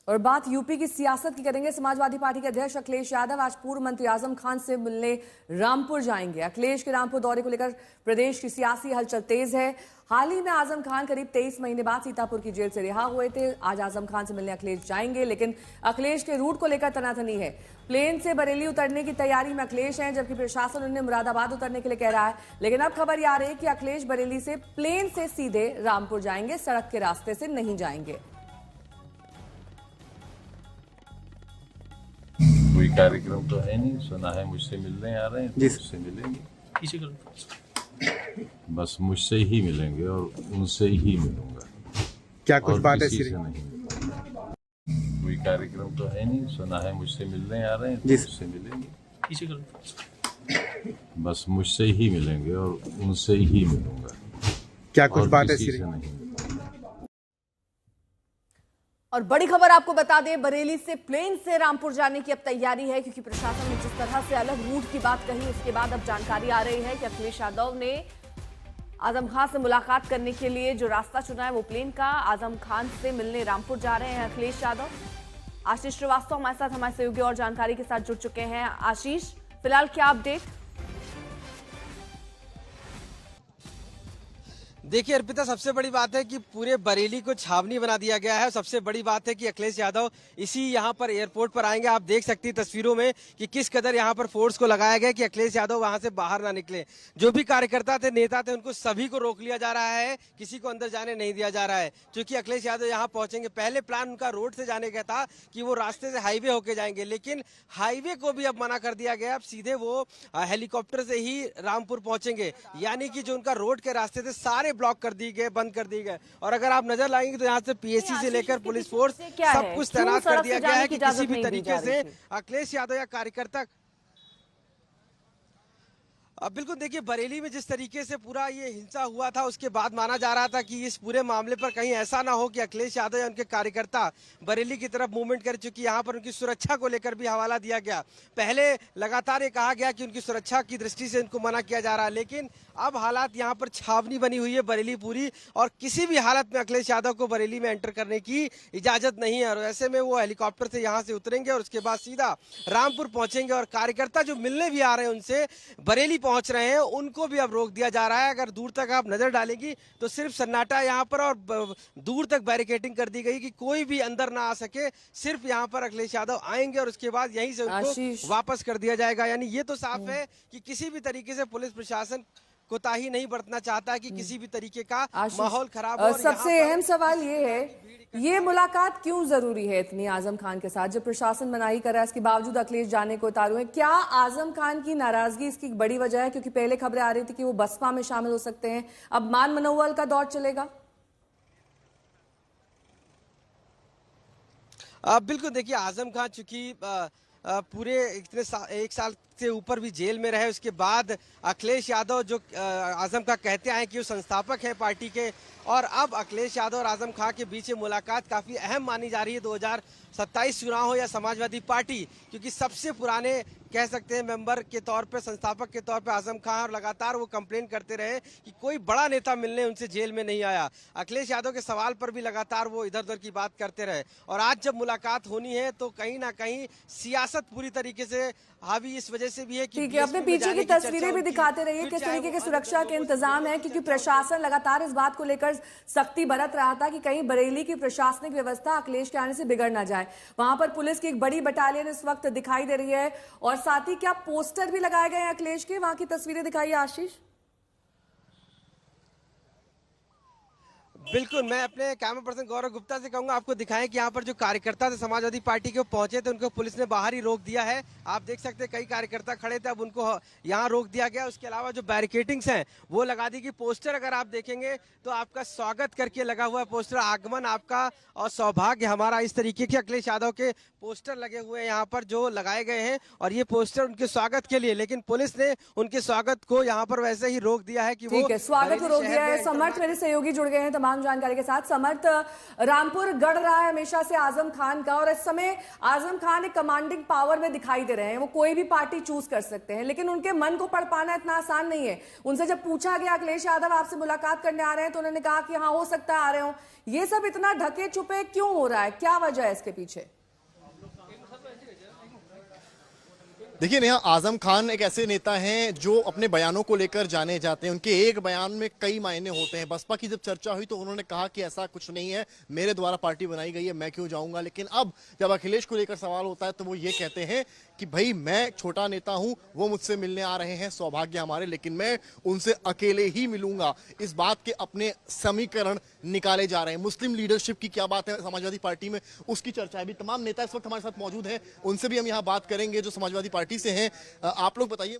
और बात यूपी की सियासत की करेंगे। समाजवादी पार्टी के अध्यक्ष अखिलेश यादव आज पूर्व मंत्री आजम खान से मिलने रामपुर जाएंगे। अखिलेश के रामपुर दौरे को लेकर प्रदेश की सियासी हलचल तेज है। हाल ही में आजम खान करीब 23 महीने बाद सीतापुर की जेल से रिहा हुए थे। आज आजम खान से मिलने अखिलेश जाएंगे, लेकिन अखिलेश के रूट को लेकर तनातनी है। प्लेन से बरेली उतरने की तैयारी में अखिलेश हैं, जबकि प्रशासन उन्हें मुरादाबाद उतरने के लिए कह रहा है। लेकिन अब खबर यह आ रही है कि अखिलेश बरेली से प्लेन से सीधे रामपुर जाएंगे, सड़क के रास्ते से नहीं जाएंगे। कोई कार्यक्रम तो है नहीं, सुना है मुझसे मिलने आ रहे हैं, तो मुझसे मिलेंगे। बस मुझसे ही मिलेंगे और उनसे ही मिलूंगा। क्या कुछ बात है? किसी से नहीं मिलूंगा। कोई कार्यक्रम तो है नहीं, सुना है मुझसे मिलने आ रहे हैं, तो मुझसे मिलेंगे। बस मुझसे ही मिलेंगे और उनसे ही मिलूंगा। क्या कुछ बात है? किसी से नहीं। और बड़ी खबर आपको बता दें, बरेली से प्लेन से रामपुर जाने की अब तैयारी है, क्योंकि प्रशासन ने जिस तरह से अलग रूट की बात कही, उसके बाद अब जानकारी आ रही है कि अखिलेश यादव ने आजम खान से मुलाकात करने के लिए जो रास्ता चुना है वो प्लेन का। आजम खान से मिलने रामपुर जा रहे हैं अखिलेश यादव। आशीष श्रीवास्तव हमारे साथ, हमारे सहयोगी और जानकारी के साथ जुड़ चुके हैं। आशीष, फिलहाल क्या अपडेट? देखिए अर्पिता, सबसे बड़ी बात है कि पूरे बरेली को छावनी बना दिया गया है। सबसे बड़ी बात है कि अखिलेश यादव इसी यहाँ पर एयरपोर्ट पर आएंगे। आप देख सकती हैं तस्वीरों में कि किस कदर यहाँ पर फोर्स को लगाया गया कि अखिलेश यादव वहां से बाहर ना निकले। जो भी कार्यकर्ता थे, नेता थे, उनको सभी को रोक लिया जा रहा है, किसी को अंदर जाने नहीं दिया जा रहा है। क्योंकि अखिलेश यादव यहाँ पहुंचेंगे। पहले प्लान उनका रोड से जाने का था कि वो रास्ते से हाईवे होके जाएंगे, लेकिन हाईवे को भी अब मना कर दिया गया। अब सीधे वो हेलीकॉप्टर से ही रामपुर पहुंचेंगे। यानी कि जो उनका रोड के रास्ते थे सारे ब्लॉक कर दिए गए, बंद कर दिए गए। और अगर आप नजर लाएंगे तो यहाँ से पीएससी से लेकर पुलिस फोर्स सब कुछ तैनात कर दिया गया है कि किसी भी तरीके से अखिलेश यादव या कार्यकर्ता। अब बिल्कुल देखिए, बरेली में जिस तरीके से पूरा ये हिंसा हुआ था, उसके बाद माना जा रहा था कि इस पूरे मामले पर कहीं ऐसा ना हो कि अखिलेश यादव या उनके कार्यकर्ता बरेली की तरफ मूवमेंट कर चुकी। यहाँ पर उनकी सुरक्षा को लेकर भी हवाला दिया गया। पहले लगातार ये कहा गया कि उनकी सुरक्षा की दृष्टि से इनको मना किया जा रहा है, लेकिन अब हालात यहाँ पर छावनी बनी हुई है बरेली पूरी, और किसी भी हालत में अखिलेश यादव को बरेली में एंटर करने की इजाजत नहीं है। और ऐसे में वो हेलीकॉप्टर से यहाँ से उतरेंगे और उसके बाद सीधा रामपुर पहुंचेंगे। और कार्यकर्ता जो मिलने भी आ रहे हैं उनसे बरेली पहुंच रहे हैं, उनको भी अब रोक दिया जा रहा है। अगर दूर तक आप नजर डालेंगी तो सिर्फ सन्नाटा यहाँ पर, और दूर तक बैरिकेडिंग कर दी गई कि कोई भी अंदर ना आ सके। सिर्फ यहाँ पर अखिलेश यादव आएंगे और उसके बाद यहीं से उनको वापस कर दिया जाएगा। यानी ये तो साफ है कि किसी भी तरीके से पुलिस प्रशासन कोताही नहीं बरतना चाहता है कि किसी भी तरीके का माहौल खराब हो। सबसे अहम सवाल ये है, ये मुलाकात क्यों जरूरी है इतनी आजम खान के साथ? जब प्रशासन मनाही कर रहा है, इसके बावजूद अखिलेश जाने को उतारू है। क्या आजम खान की नाराजगी इसकी बड़ी वजह है? क्योंकि पहले खबरें आ रही थी कि वो बसपा में शामिल हो सकते हैं, अब मान मनोवल का दौर चलेगा। बिल्कुल देखिए, आजम खान चूंकि पूरे इतने एक साल से ऊपर भी जेल में रहे, उसके बाद अखिलेश यादव जो आजम खान कहते हैं कि वो संस्थापक हैं पार्टी के, और अब अखिलेश यादव और आजम खान के बीच मुलाकात काफ़ी अहम मानी जा रही है। 2027 चुनाव हो या समाजवादी पार्टी, क्योंकि सबसे पुराने कह सकते हैं मेंबर के तौर पे, संस्थापक के तौर पे आजम खान, और लगातार वो कंप्लेन करते रहे कि कोई बड़ा नेता मिलने उनसे जेल में नहीं आया। अखिलेश यादव के सवाल पर भी लगातार वो इधर उधर की बात करते रहे। और आज जब मुलाकात होनी है तो कहीं ना कहीं सियासत पूरी तरीके से हावी इस वजह से भी है कि अपने पीछे की तस्वीरें भी दिखाते रहिए किस तरीके के सुरक्षा के इंतजाम है, क्योंकि प्रशासन लगातार इस बात को लेकर सख्ती बरत रहा था कि कहीं बरेली की प्रशासनिक व्यवस्था अखिलेश के आने से बिगड़ ना जाए। वहां पर पुलिस की एक बड़ी बटालियन इस वक्त दिखाई दे रही है, और साथ ही क्या पोस्टर भी लगाए गए हैं अखिलेश के। वहां की तस्वीरें दिखाइए आशीष। बिल्कुल, मैं अपने कैमरा पर्सन गौरव गुप्ता से कहूंगा आपको दिखाएं कि यहाँ पर जो कार्यकर्ता थे समाजवादी पार्टी के, वो पहुंचे थे, उनको पुलिस ने बाहर ही रोक दिया है। आप देख सकते हैं कई कार्यकर्ता खड़े थे, अब उनको यहाँ रोक दिया गया। उसके अलावा जो बैरिकेडिंग्स हैं वो लगा दी गई। पोस्टर अगर आप देखेंगे तो आपका स्वागत करके लगा हुआ है पोस्टर, आगमन आपका और सौभाग्य हमारा, इस तरीके के अखिलेश यादव के पोस्टर लगे हुए हैं यहाँ पर जो लगाए गए हैं, और ये पोस्टर उनके स्वागत के लिए। लेकिन पुलिस ने उनके स्वागत को यहाँ पर वैसे ही रोक दिया है कि वो स्वागत को रोक दिया है। समर्थ मेरे सहयोगी जुड़ गए हैं तमाम तमाम जानकारी के साथ। समर्थ, रामपुर गढ़ रहा है हमेशा से आजम खान का, और इस समय आजम खान एक कमांडिंग पावर में दिखाई दे रहे हैं। वो कोई भी पार्टी चूज कर सकते हैं, लेकिन उनके मन को पढ़ पाना इतना आसान नहीं है। उनसे जब पूछा गया अखिलेश यादव आपसे मुलाकात करने आ रहे हैं, तो उन्होंने कहा कि हाँ हो सकता है आ रहे हो। ये सब इतना ढके छुपे क्यों हो रहा है, क्या वजह है इसके पीछे? देखिए नेहा, आजम खान एक ऐसे नेता हैं जो अपने बयानों को लेकर जाने जाते हैं। उनके एक बयान में कई मायने होते हैं। बसपा की जब चर्चा हुई तो उन्होंने कहा कि ऐसा कुछ नहीं है, मेरे द्वारा पार्टी बनाई गई है, मैं क्यों जाऊंगा। लेकिन अब जब अखिलेश को लेकर सवाल होता है तो वो ये कहते हैं कि भाई मैं छोटा नेता हूं, वो मुझसे मिलने आ रहे हैं, सौभाग्य हमारे, लेकिन मैं उनसे अकेले ही मिलूंगा। इस बात के अपने समीकरण निकाले जा रहे हैं। मुस्लिम लीडरशिप की क्या बात है समाजवादी पार्टी में, उसकी चर्चा है। अभी तमाम नेता इस वक्त हमारे साथ मौजूद हैं, उनसे भी हम यहाँ बात करेंगे जो समाजवादी पार्टी से हैं। आप लोग बताइए।